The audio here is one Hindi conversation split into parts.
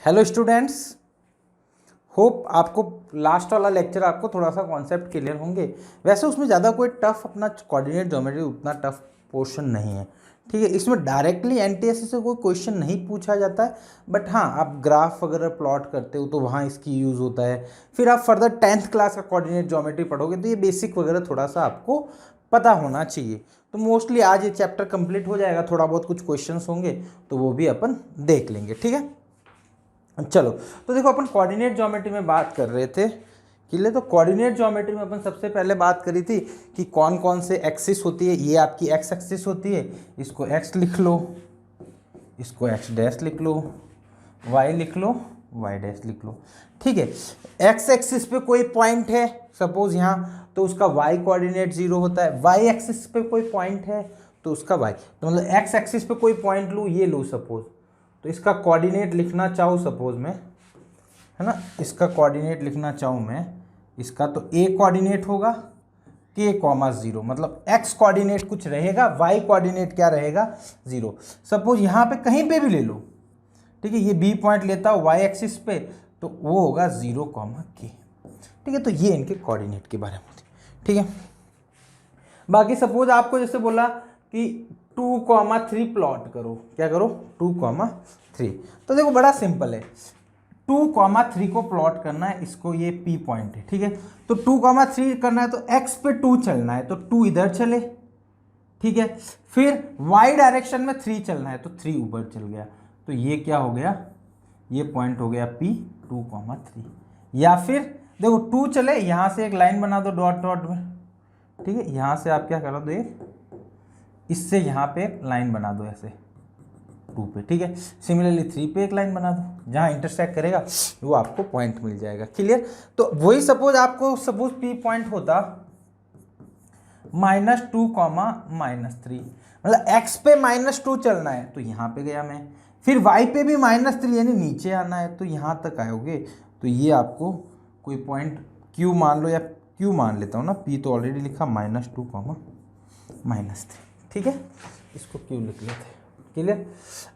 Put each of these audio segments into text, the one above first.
हेलो स्टूडेंट्स, होप आपको लास्ट वाला लेक्चर आपको थोड़ा सा कॉन्सेप्ट क्लियर होंगे। वैसे उसमें ज़्यादा कोई टफ अपना कोऑर्डिनेट ज्योमेट्री उतना टफ पोर्शन नहीं है, ठीक है। इसमें डायरेक्टली एनटीएससी से कोई क्वेश्चन नहीं पूछा जाता है, बट हाँ आप ग्राफ वगैरह प्लॉट करते हो तो वहाँ इसकी यूज़ होता है। फिर आप फर्दर 10th क्लास का कोऑर्डिनेट ज्योमेट्री पढ़ोगे तो ये बेसिक वगैरह थोड़ा सा आपको पता होना चाहिए। तो मोस्टली आज ये चैप्टर कंप्लीट हो जाएगा, थोड़ा बहुत कुछ क्वेश्चंस होंगे तो वो भी अपन देख लेंगे, ठीक है। चलो, तो देखो अपन कोऑर्डिनेट ज्योमेट्री में बात कर रहे थे किले। तो कोऑर्डिनेट ज्योमेट्री में अपन सबसे पहले बात करी थी कि कौन कौन से एक्सिस होती है। ये आपकी एक्स एक्सिस होती है, इसको एक्स लिख लो, इसको एक्स डैश लिख लो, वाई लिख लो, वाई डैश लिख लो, ठीक है। एक्स एक्सिस पे कोई पॉइंट है सपोज यहाँ, तो उसका वाई कोऑर्डिनेट 0 होता है। वाई एक्सिस पे कोई पॉइंट है तो उसका वाई, तो मतलब एक्स एक्सिस पे कोई पॉइंट लूँ, ये लूँ सपोज, तो इसका कोऑर्डिनेट लिखना चाहूँ सपोज मैं, है ना, इसका कोऑर्डिनेट लिखना चाहूँ मैं इसका, तो ए कोऑर्डिनेट होगा k,0, मतलब x कोऑर्डिनेट कुछ रहेगा, y कोऑर्डिनेट क्या रहेगा 0। सपोज यहाँ पे कहीं पे भी ले लो, ठीक है, ये b पॉइंट लेता हूँ y एक्सिस पे, तो वो होगा 0, k, ठीक है। तो ये इनके कोऑर्डिनेट के बारे में होती है, ठीक है। बाकी सपोज आपको जैसे बोला कि 2,3 प्लॉट करो, क्या करो 2,3, तो देखो बड़ा सिंपल है। 2,3 को प्लॉट करना है, इसको ये P पॉइंट है, ठीक है। तो 2,3 करना है तो x पे 2 चलना है, तो 2 इधर चले, ठीक है। फिर y डायरेक्शन में 3 चलना है तो 3 ऊपर चल गया, तो ये क्या हो गया, ये पॉइंट हो गया P 2,3। या फिर देखो 2 चले, यहाँ से एक लाइन बना दो डॉट डॉट में, ठीक है। यहाँ से आप क्या करो दो, इससे यहाँ पे एक लाइन बना दो ऐसे 2 पे, ठीक है। सिमिलरली 3 पे एक लाइन बना दो, जहाँ इंटरसेक्ट करेगा वो आपको पॉइंट मिल जाएगा, क्लियर। तो वही सपोज आपको सपोज P पॉइंट होता -2, -3, मतलब x पे -2 चलना है तो यहाँ पे गया मैं, फिर y पे भी -3 यानी नीचे आना है तो यहाँ तक आओगे, तो ये आपको कोई पॉइंट Q मान लो, या Q मान लेता हूँ ना, P तो ऑलरेडी लिखा -2, -3, ठीक है, इसको Q लिख लेते हैं, क्लियर।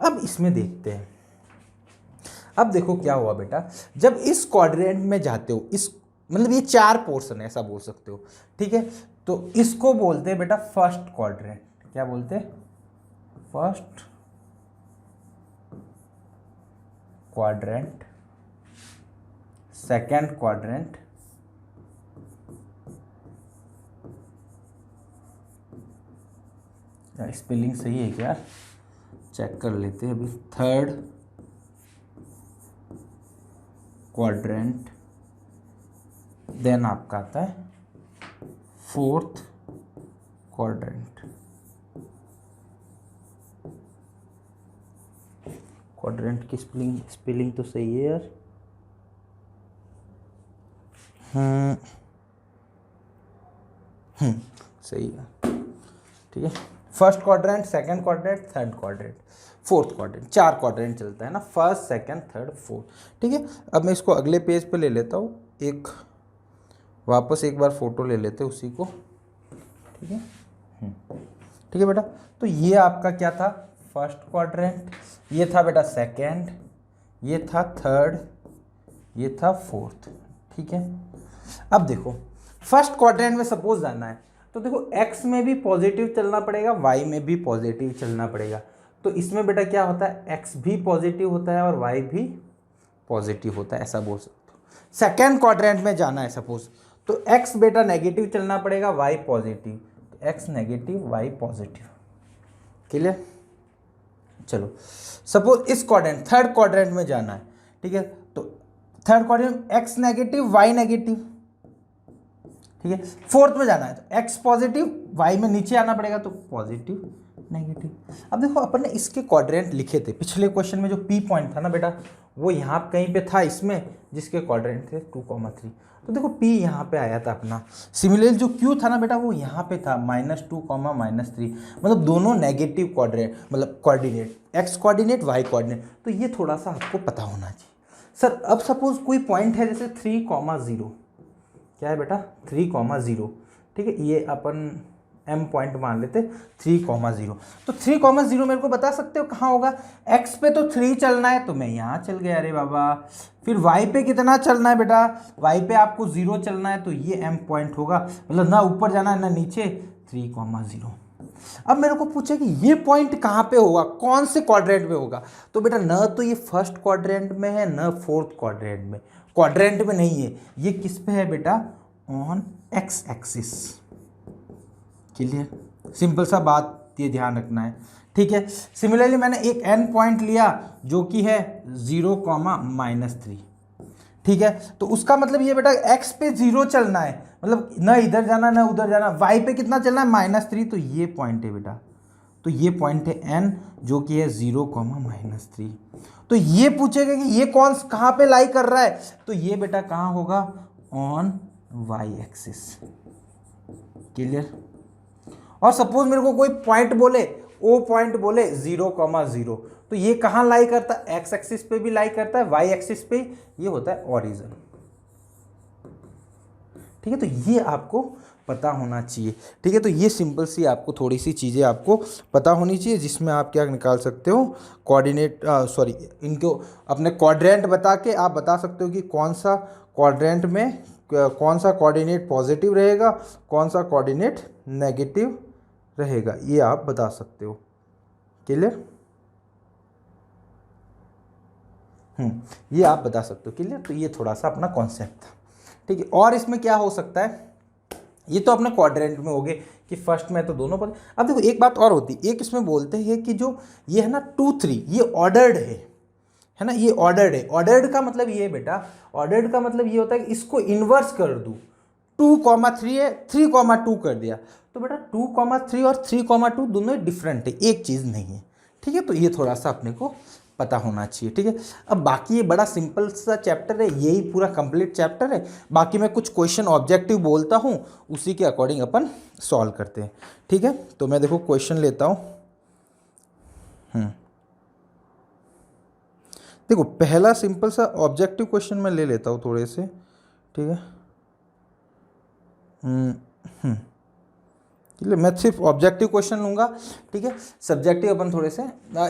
अब इसमें देखते हैं, अब देखो क्या हुआ बेटा, जब इस क्वाड्रेंट में जाते हो, इस मतलब ये 4 पोर्शन है ऐसा बोल सकते हो, ठीक है। तो इसको बोलते हैं बेटा फर्स्ट क्वाड्रेंट, क्या बोलते हैं, first quadrant, second quadrant, spelling सही है क्या, चेक कर लेते हैं अभी, थर्ड क्वाड्रेंट, देन आपका आता है फोर्थ क्वाड्रेंट। क्वाड्रेंट की स्पेलिंग तो सही है यार, सही है, ठीक है। First quadrant, second quadrant, third quadrant, fourth quadrant, 4 quadrant चलता है ना, फर्स्ट सेकंड थर्ड फोर्थ, ठीक है। अब मैं इसको अगले पेज पे ले लेता हूँ, एक वापस एक बार फोटो ले लेते हैं उसी को, ठीक है, ठीक है बेटा। तो ये आपका क्या था, फर्स्ट क्वाड्रेंट, ये था बेटा सेकंड, ये था थर्ड, ये था फोर्थ, ठीक है। अब देखो फर्स्ट क्वाड्रेंट में सपोज जाना है तो देखो x में भी पॉजिटिव चलना पड़ेगा, y में भी पॉजिटिव चलना पड़ेगा, तो इसमें बेटा क्या होता है, x भी पॉजिटिव होता है और y भी पॉजिटिव होता है, ऐसा बोल सकते हो। सेकेंड क्वाड्रेंट में जाना है सपोज, तो x बेटा नेगेटिव चलना पड़ेगा, y पॉजिटिव, तो x negative y positive, clear. चलो सपोज इस क्वाड्रेंट थर्ड क्वाड्रेंट में जाना है, ठीक है, तो third quadrant x negative y negative, ठीक है। फोर्थ में जाना है तो x पॉजिटिव, y में नीचे आना पड़ेगा तो पॉजिटिव नेगेटिव। अब देखो अपन ने इसके क्वाड्रेंट लिखे थे पिछले क्वेश्चन में, जो P पॉइंट था ना बेटा वो यहाँ कहीं पे था इसमें, जिसके क्वाड्रेंट थे 2,3, तो देखो P यहाँ पे आया था अपना। सिमिलरली जो Q था ना बेटा वो यहाँ पे था -2, -3, मतलब दोनों नेगेटिव क्वाड्रेंट, मतलब coordinate x coordinate y coordinate, तो ये थोड़ा सा आपको पता होना चाहिए। सर अब सपोज कोई पॉइंट है जैसे 3,0, क्या है बेटा 3,0, ठीक है, ये अपन m पॉइंट मान लेते 3,0। तो 3,0 मेरे को बता सकते हो कहाँ होगा? x पे तो 3 चलना है तो मैं यहाँ चल गया, अरे बाबा। फिर y पे कितना चलना है बेटा? y पे आपको 0 चलना है तो ये m पॉइंट होगा, मतलब ना ऊपर जाना है ना नीचे, 3,0। अब मेरे को पूछे कि ये पॉइंट कहाँ पे होगा, कौन से क्वाड्रेंट में होगा? तो बेटा न तो ये फर्स्ट क्वाड्रेंट में है न फोर्थ क्वाड्रेंट में नहीं है, ये किस पे है बेटा? On x axis. Clear? Simple सा बात, ये ध्यान रखना है, ठीक है। सिमिलरली मैंने एक n पॉइंट लिया जो कि है 0,-3, ठीक है। तो उसका मतलब ये बेटा x पे 0 चलना है, मतलब ना इधर जाना ना उधर जाना। y पे कितना चलना है? -3, तो ये पॉइंट है बेटा, तो ये पॉइंट है n जो कि है 0,-3। तो ये पूछेगा कि ये कौन कहाँ पे लाई कर रहा है, तो ये बेटा कहाँ होगा? On y axis. क्लियर? और सपोज मेरे को कोई पॉइंट बोले, ओ पॉइंट बोले 0,0, तो ये कहाँ लाई करता है? एक्स एक्सिस पे भी लाई करता है, वाई एक्सिस पे, ये होता है ओरिजिन। ठीक है, तो ये आपको पता होना चाहिए, ठीक है। तो ये सिंपल सी आपको थोड़ी सी चीज़ें आपको पता होनी चाहिए, जिसमें आप क्या निकाल सकते हो? कोऑर्डिनेट, सॉरी, इनको अपने क्वाड्रेंट बता के आप बता सकते हो कि कौन सा क्वाड्रेंट में कौन सा कोऑर्डिनेट पॉजिटिव रहेगा, कौन सा कोऑर्डिनेट नेगेटिव रहेगा, ये आप बता सकते हो। क्लियर? ये आप बता सकते हो। क्लियर? तो ये थोड़ा सा अपना कॉन्सेप्ट था, ठीक है। और इसमें क्या हो सकता है? ये तो अपने क्वाड्रेंट में हो गए कि फर्स्ट में तो दोनों पर। अब देखो एक बात और होती है, एक इसमें बोलते हैं कि जो ये है ना 2, 3, ये ऑर्डर्ड है ना, ये ऑर्डर्ड है। ऑर्डर्ड का मतलब ये है बेटा, ऑर्डर्ड का मतलब ये होता है कि इसको इन्वर्स कर दूँ। 2,3 है, 3,2 कर दिया, तो बेटा 2,3 और 3,2 दोनों डिफरेंट है, एक चीज़ नहीं है, ठीक है। तो ये थोड़ा सा अपने को पता होना चाहिए, ठीक है। अब बाकी ये बड़ा सिंपल सा चैप्टर है, यही पूरा कंप्लीट चैप्टर है। बाकी मैं कुछ क्वेश्चन ऑब्जेक्टिव बोलता हूँ, उसी के अकॉर्डिंग अपन सॉल्व करते हैं, ठीक है। तो मैं देखो क्वेश्चन लेता हूँ। देखो पहला सिंपल सा ऑब्जेक्टिव क्वेश्चन मैं ले लेता हूँ थोड़े से, ठीक है। मैं सिर्फ ऑब्जेक्टिव क्वेश्चन लूँगा, ठीक है। सब्जेक्टिव अपन थोड़े से,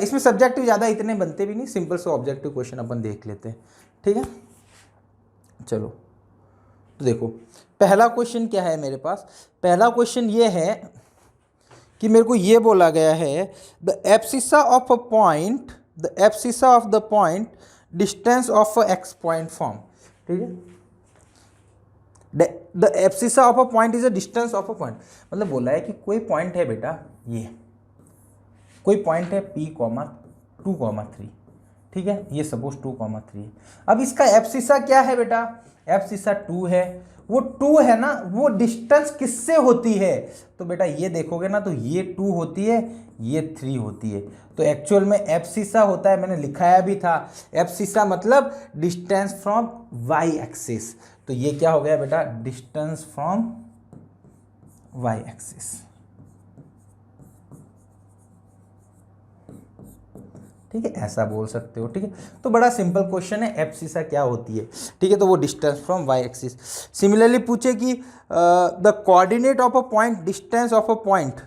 इसमें सब्जेक्टिव ज़्यादा इतने बनते भी नहीं, सिंपल से ऑब्जेक्टिव क्वेश्चन अपन देख लेते हैं, ठीक है। चलो तो देखो पहला क्वेश्चन क्या है मेरे पास। पहला क्वेश्चन ये है कि मेरे को ये बोला गया है the abscissa of a point, the abscissa of the point distance of a x point form, ठीक है। The abscissa of a point is a distance of a point, मतलब बोला है कि कोई पॉइंट है बेटा, ये कोई पॉइंट है P, 2,3, ठीक है। ये सपोज 2,3 है। अब इसका एब्सिसा क्या है बेटा? एब्सिसा 2 है। वो 2 है ना, वो डिस्टेंस किससे होती है? तो बेटा ये देखोगे ना, तो ये 2 होती है, ये 3 होती है। तो एक्चुअल में एब्सिसा होता है, मैंने लिखाया भी था, एब्सिसा मतलब डिस्टेंस फ्रॉम वाई एक्सिस। तो ये क्या हो गया बेटा? डिस्टेंस फ्रॉम वाई एक्सिस, ठीक है, ऐसा बोल सकते हो, ठीक है। तो बड़ा सिंपल क्वेश्चन है, एब्सिसा क्या होती है, ठीक है। तो वो distance from Y axis. Similarly पूछे कि the coordinate of a point, distance of a point,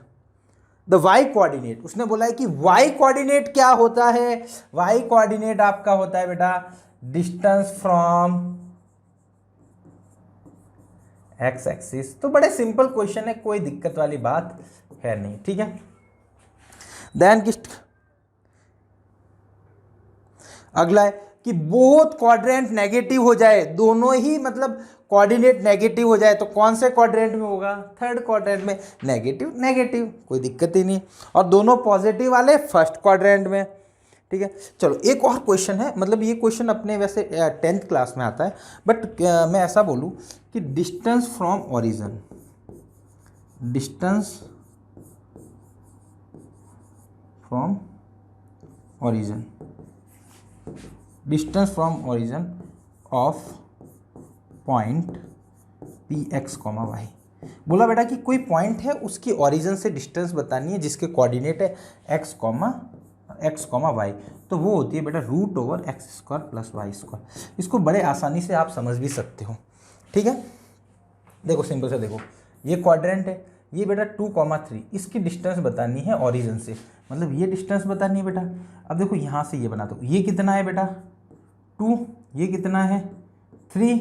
the Y coordinate. उसने बोला है कि वाई कोऑर्डिनेट क्या होता है? वाई कोऑर्डिनेट आपका होता है बेटा डिस्टेंस फ्रॉम एक्स एक्सिस। तो बड़े सिंपल क्वेश्चन है, कोई दिक्कत वाली बात है नहीं, ठीक है। देन अगला है कि बोथ क्वाड्रेंट नेगेटिव हो जाए, दोनों ही मतलब कोऑर्डिनेट नेगेटिव हो जाए, तो कौन से क्वाड्रेंट में होगा? थर्ड क्वाड्रेंट में। नेगेटिव नेगेटिव कोई दिक्कत ही नहीं, और दोनों पॉजिटिव वाले फर्स्ट क्वाड्रेंट में, ठीक है। चलो एक और क्वेश्चन है, मतलब ये क्वेश्चन अपने वैसे 10th क्लास में आता है, बट मैं ऐसा बोलूँ कि distance from origin, distance from origin, distance from origin of point P X comma Y. बोला बेटा कि कोई पॉइंट है, उसकी ओरिजिन से डिस्टेंस बतानी है, जिसके कोऑर्डिनेट है एक्स कॉमा वाई। तो वो होती है बेटा √(x² + y²। इसको बड़े आसानी से आप समझ भी सकते हो, ठीक है। देखो सिंपल से देखो, ये क्वाड्रेंट है, ये बेटा 2,3 इसकी डिस्टेंस बतानी है ओरिजिन से, मतलब ये डिस्टेंस बतानी है बेटा। अब देखो यहाँ से ये बना दो, ये कितना है बेटा 2, ये कितना है 3,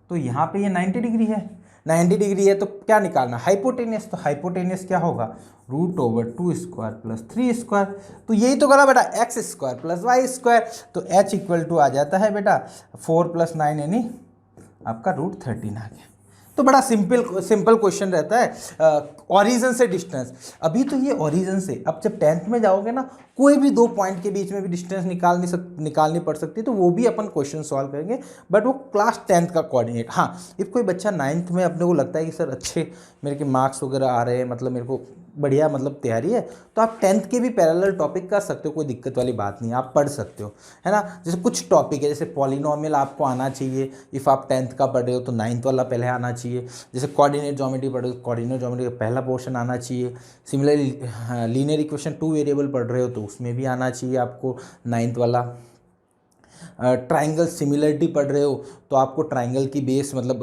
तो यहाँ पे ये 90 डिग्री है, 90 डिग्री है तो क्या निकालना, हाइपोटेनियस। तो हाइपोटेनियस क्या होगा, √2² प्लस 3²। तो यही तो करा बेटा, x² प्लस y²। तो h इक्वल टू आ जाता है बेटा 4 + 9 यानी आपका √13 आ गया। तो बड़ा सिंपल क्वेश्चन रहता है ओरिजिन से डिस्टेंस। अभी तो ये ओरिजिन से, अब जब 10th में जाओगे ना, कोई भी 2 पॉइंट के बीच में भी डिस्टेंस निकालनी पड़ सकती है, तो वो भी अपन क्वेश्चन सॉल्व करेंगे, बट वो क्लास 10th का कोऑर्डिनेट। हाँ, इफ कोई बच्चा 9th में अपने को लगता है कि सर अच्छे मेरे के मार्क्स वगैरह आ रहे हैं, मतलब मेरे को बढ़िया मतलब तैयारी है, तो आप 10th के भी पैरेलल टॉपिक कर सकते हो, कोई दिक्कत वाली बात नहीं, आप पढ़ सकते हो, है ना। जैसे कुछ टॉपिक है, जैसे पॉलिनोमियल आपको आना चाहिए, इफ़ आप 10th का पढ़ रहे हो तो 9th वाला पहले आना चाहिए। जैसे कोऑर्डिनेट ज्योमेट्री पढ़ रहे हो, कोऑर्डिनेट ज्योमेट्री का पहला पोर्शन आना चाहिए। सिमिलरली लीनियर इक्वेशन 2 वेरिएबल पढ़ रहे हो तो उसमें भी आना चाहिए आपको 9th वाला। ट्राइंगल सिमिलरिटी पढ़ रहे हो तो आपको ट्राइंगल की बेस मतलब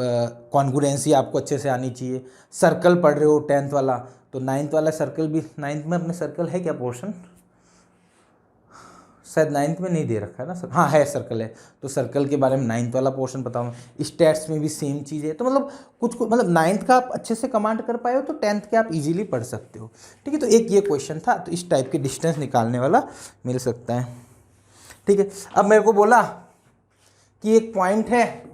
कॉन्ग्रुएंसी आपको अच्छे से आनी चाहिए। सर्कल पढ़ रहे हो 10th वाला, तो 9th वाला सर्कल भी, 9th में अपने सर्कल है क्या पोर्शन, शायद 9th में नहीं दे रखा है ना सर, हाँ है सर्कल है, तो सर्कल के बारे में 9th वाला पोर्शन बताऊँ। स्टैट्स में भी सेम चीज़ है, तो मतलब कुछ मतलब 9th का आप अच्छे से कमांड कर पाए हो तो 10th के आप इजीली पढ़ सकते हो। ठीक है, तो एक ये क्वेश्चन था, तो इस टाइप के डिस्टेंस निकालने वाला मिल सकता है। ठीक है, अब मेरे को बोला कि एक पॉइंट है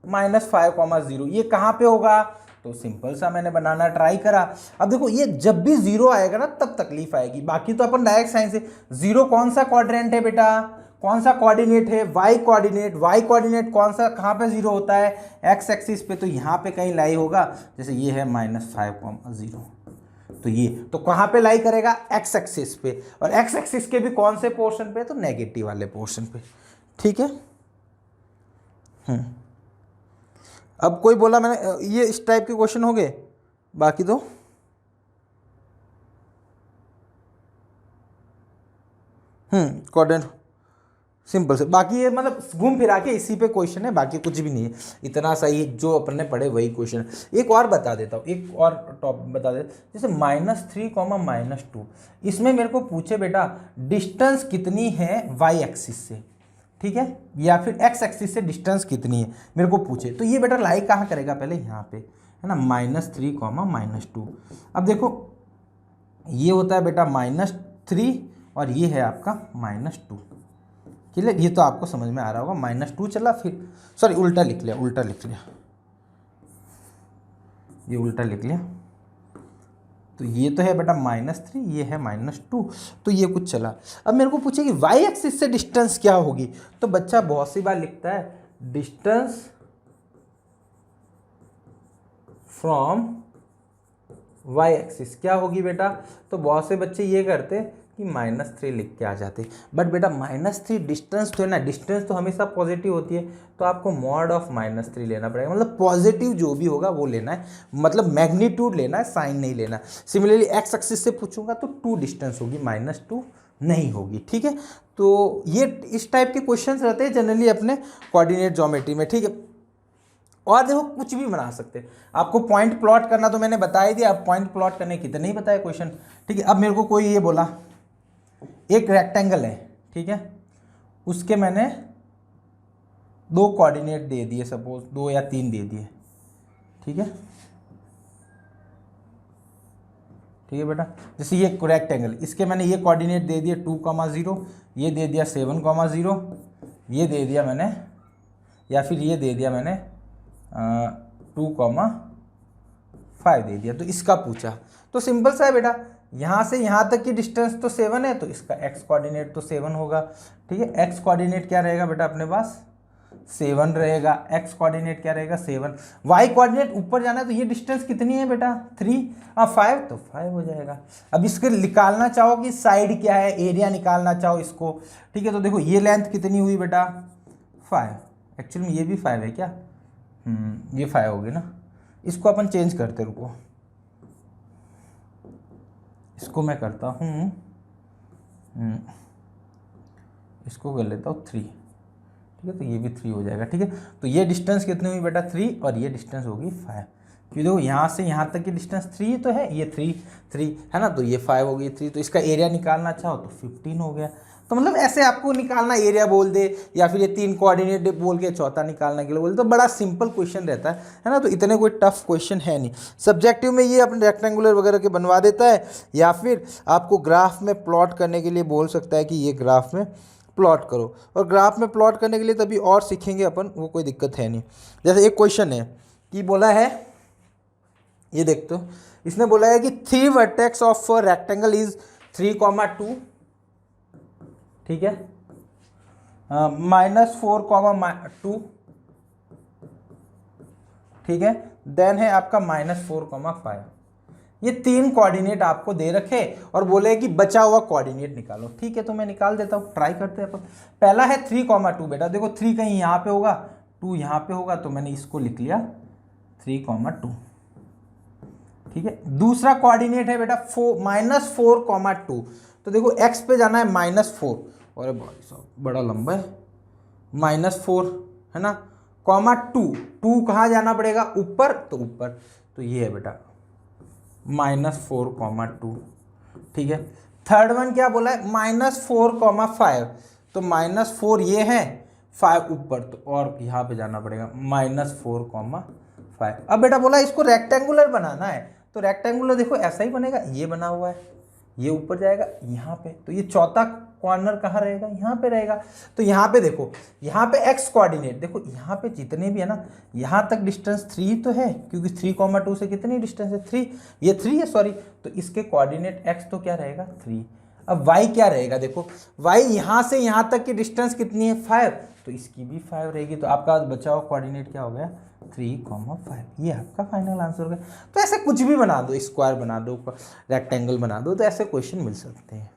-5,0, ये कहाँ पे होगा, तो सिंपल सा मैंने बनाना ट्राई करा। अब देखो ये जब भी 0 आएगा ना तब तकलीफ आएगी, बाकी तो अपन डायरेक्ट साइन से। 0 कौन सा क्वाड्रेंट है बेटा, कौन सा कोऑर्डिनेट है, y कोऑर्डिनेट कौन सा, कहाँ पे 0 होता है, x एक्सिस पे, तो यहाँ पे कहीं लाई होगा। जैसे ये है -5,0, तो ये तो कहाँ पे लाई करेगा, x एक्सिस पे, और x एक्सिस के भी कौन से पोर्शन पे, तो नेगेटिव वाले पोर्शन पे। ठीक है, अब कोई बोला मैंने, ये इस टाइप के क्वेश्चन हो गए, बाकी तो कोऑर्डिनेट सिंपल से, बाकी ये मतलब घूम फिरा के इसी पे क्वेश्चन है, बाकी कुछ भी नहीं है, इतना सही जो अपन ने पढ़े वही क्वेश्चन। एक और बता देता हूँ, एक और टॉपिक बता दे, जैसे -3, -2, इसमें मेरे को पूछे बेटा डिस्टेंस कितनी है y एक्सिस से, ठीक है, या फिर x एक्सिस से डिस्टेंस कितनी है मेरे को पूछे, तो ये बेटा लाई कहाँ करेगा, पहले यहाँ पे है ना, -3, -2। अब देखो ये होता है बेटा -3 और ये है आपका -2। क्लियर, ये तो आपको समझ में आ रहा होगा। -2 चला, फिर सॉरी उल्टा लिख लिया, ये उल्टा लिख लिया। तो ये तो है बेटा -3, ये है -2, तो ये कुछ चला। अब मेरे को पूछे कि y एक्सिस से डिस्टेंस क्या होगी, तो बच्चा बहुत सी बार लिखता है डिस्टेंस फ्रॉम y एक्सिस क्या होगी बेटा, तो बहुत से बच्चे ये करते कि -3 लिख के आ जाते, बट बेटा -3 डिस्टेंस तो है ना, डिस्टेंस तो हमेशा पॉजिटिव होती है, तो आपको मॉड ऑफ -3 लेना पड़ेगा, मतलब पॉजिटिव जो भी होगा वो लेना है, मतलब मैग्नीट्यूड लेना है, साइन नहीं लेना। सिमिलरली x एक्सिस से पूछूंगा तो 2 डिस्टेंस होगी, -2 नहीं होगी। ठीक है, तो ये इस टाइप के क्वेश्चंस रहते हैं जनरली अपने कोऑर्डिनेट ज्योमेट्री में। ठीक है, और देखो कुछ भी बना सकते हैं, आपको पॉइंट प्लॉट करना तो मैंने बता ही दिया, अब पॉइंट प्लॉट करने कितने ही बताए क्वेश्चन। ठीक है, अब मेरे को कोई ये बोला एक रेक्टेंगल है, ठीक है, उसके मैंने 2 कोऑर्डिनेट दे दिए, सपोज 2 या 3 दे दिए। ठीक है, ठीक है बेटा, जैसे ये रेक्टेंगल, इसके मैंने ये कोऑर्डिनेट दे दिए 2,0, ये दे दिया 7,0, ये दे दिया मैंने, या फिर ये दे दिया मैंने 2,5 दे दिया। तो इसका पूछा, तो सिंपल सा है बेटा, यहाँ से यहाँ तक की डिस्टेंस तो 7 है, तो इसका x कोऑर्डिनेट तो 7 होगा। ठीक है, x कोऑर्डिनेट क्या रहेगा बेटा अपने पास, 7 रहेगा, x कोऑर्डिनेट क्या रहेगा 7, y कोऑर्डिनेट ऊपर जाना है, तो ये डिस्टेंस कितनी है बेटा 3 और 5, तो 5 हो जाएगा। अब इसके निकालना चाहो कि साइड क्या है, एरिया निकालना चाहो इसको। ठीक है, तो देखो ये लेंथ कितनी हुई बेटा 5, एक्चुअली में ये भी 5 है क्या, ये 5 होगी ना, इसको अपन चेंज करते, रुको इसको मैं करता हूँ, इसको कर लेता हूँ 3। ठीक है, तो ये भी 3 हो जाएगा। ठीक है, तो ये डिस्टेंस कितनी हुई बेटा 3 और ये डिस्टेंस होगी 5। क्योंकि देखो यहाँ से यहाँ तक की डिस्टेंस 3 तो है, ये 3 है ना, तो ये 5 हो गई 3, तो इसका एरिया निकालना चाहो तो 15 हो गया। तो मतलब ऐसे आपको निकालना, एरिया बोल दे या फिर ये 3 कोऑर्डिनेट बोल के चौथा निकालने के लिए बोल, तो बड़ा सिंपल क्वेश्चन रहता है ना, तो इतने कोई टफ क्वेश्चन है नहीं। सब्जेक्टिव में ये अपने रेक्टेंगुलर वगैरह के बनवा देता है, या फिर आपको ग्राफ में प्लॉट करने के लिए बोल सकता है कि ये ग्राफ में प्लॉट करो, और ग्राफ में प्लॉट करने के लिए तभी और सीखेंगे अपन, वो कोई दिक्कत है नहीं। जैसे एक क्वेश्चन है कि बोला है, ये देखते हो, इसने बोला है कि 3 वर्टेक्स ऑफ रेक्टेंगल इज 3,2, ठीक है, -4,2, ठीक है, देन है आपका -4,5। ये 3 कोऑर्डिनेट आपको दे रखे और बोले कि बचा हुआ कोऑर्डिनेट निकालो। ठीक है, तो मैं निकाल देता हूँ, ट्राई करते हैं अपन। पहला है 3,2, बेटा देखो 3 कहीं यहाँ पे होगा, 2 यहाँ पे होगा, तो मैंने इसको लिख लिया 3,2, ठीक है। दूसरा कोऑर्डिनेट है बेटा -4,2, तो देखो x पे जाना है -4, और भाई साहब बड़ा लंबा है, -4 है ना, -2 कहाँ जाना पड़ेगा, ऊपर, तो ऊपर, तो ये है बेटा -4,2, ठीक है। थर्ड वन क्या बोला है, -4,5, तो -4 ये है, 5 ऊपर, तो और यहाँ पे जाना पड़ेगा -4,5। अब बेटा बोला इसको रेक्टेंगुलर बनाना है, तो रेक्टेंगुलर देखो ऐसा ही बनेगा, ये बना हुआ है, ये ऊपर जाएगा यहाँ पे, तो ये चौथा कॉर्नर कहाँ रहेगा, यहाँ पे रहेगा। तो यहाँ पे देखो, यहाँ पे x कोऑर्डिनेट देखो, यहाँ पे जितने भी है ना, यहाँ तक डिस्टेंस 3 तो है, क्योंकि 3,2 से कितनी डिस्टेंस है, 3, ये 3 है सॉरी, तो इसके कोऑर्डिनेट x तो क्या रहेगा 3। अब y क्या रहेगा, देखो y यहाँ से यहाँ तक की डिस्टेंस कितनी है 5, तो इसकी भी 5 रहेगी, तो आपका बचा हुआ कोऑर्डिनेट क्या हो गया 3,5, ये आपका फाइनल आंसर हो गया। तो ऐसे कुछ भी बना दो, स्क्वायर बना दो, रेक्टेंगल बना दो, तो ऐसे क्वेश्चन मिल सकते हैं।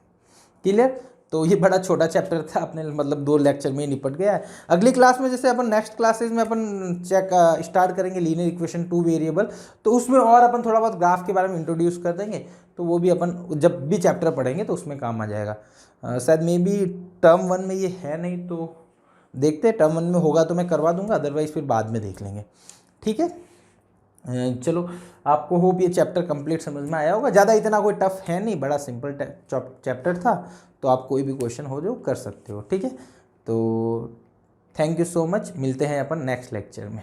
क्लियर। तो ये बड़ा छोटा चैप्टर था, अपने मतलब 2 लेक्चर में ही निपट गया है। अगली क्लास में जैसे अपन नेक्स्ट क्लासेज में अपन स्टार्ट करेंगे लीनियर इक्वेशन 2 वेरिएबल, तो उसमें और अपन थोड़ा बहुत ग्राफ के बारे में इंट्रोड्यूस कर देंगे, तो वो भी अपन जब भी चैप्टर पढ़ेंगे तो उसमें काम आ जाएगा। शायद मे बी टर्म 1 में ये है नहीं, तो देखते हैं, टर्म 1 में होगा तो मैं करवा दूंगा, अदरवाइज फिर बाद में देख लेंगे। ठीक है, चलो, आपको होप ये चैप्टर कंप्लीट समझ में आया होगा। ज़्यादा इतना कोई टफ है नहीं, बड़ा सिंपल चैप्टर था, तो आप कोई भी क्वेश्चन हो जो कर सकते हो। ठीक है, तो थैंक यू सो मच, मिलते हैं अपन नेक्स्ट लेक्चर में।